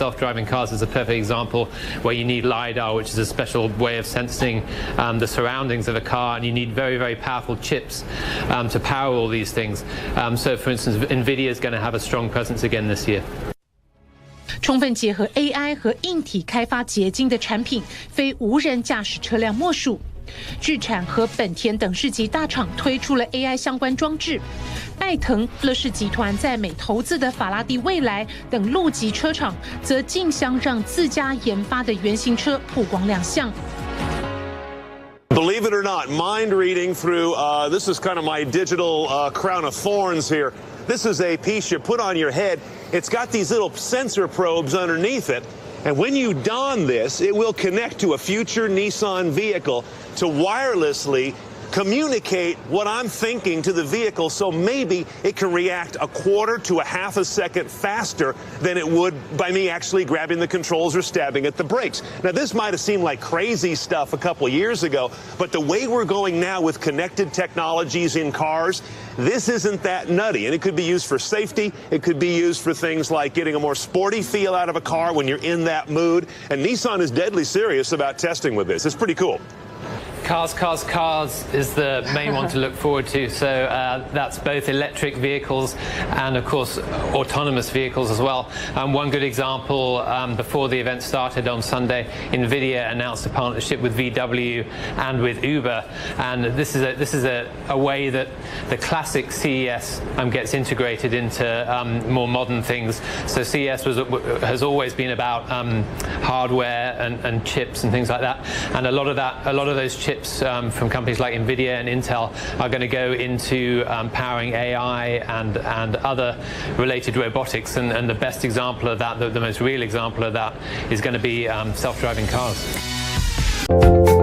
self-driving cars is a perfect example where you need LiDAR, which is a special way of sensing the surroundings of a car, and you need very, very powerful chips to power all these things. So, for instance, NVIDIA is going to have a strong presence again this year. 充分结合 AI 和硬体开发结晶的产品，非无人驾驶车辆莫属。日产和本田等世纪大厂推出了 AI 相关装置，拜腾、乐视集团在美投资的法拉第未来等路级车厂，则竞相让自家研发的原型车曝光亮相。Believe it or not, mind reading through, this is kind of my digital crown of thorns here. This is a piece you put on your head. It's got these little sensor probes underneath it. And when you don this, it will connect to a future Nissan vehicle to wirelessly communicate what I'm thinking to the vehicle, so maybe it can react a quarter to a half a second faster than it would by me actually grabbing the controls or stabbing at the brakes. Now, this might have seemed like crazy stuff a couple of years ago, but the way we're going now with connected technologies in cars, this isn't that nutty. And it could be used for safety. It could be used for things like getting a more sporty feel out of a car when you're in that mood. And Nissan is deadly serious about testing with this. It's pretty cool. Cars is the main one to look forward to. So that's both electric vehicles and, of course, autonomous vehicles as well. One good example, before the event started on Sunday, NVIDIA announced a partnership with VW and with Uber. And this is a way that the classic CES gets integrated into more modern things. So CES has always been about hardware and chips and things like that. And a lot of those chips from companies like NVIDIA and Intel are going to go into powering AI and other related robotics. And the best example of that, the most real example of that, is going to be self-driving cars.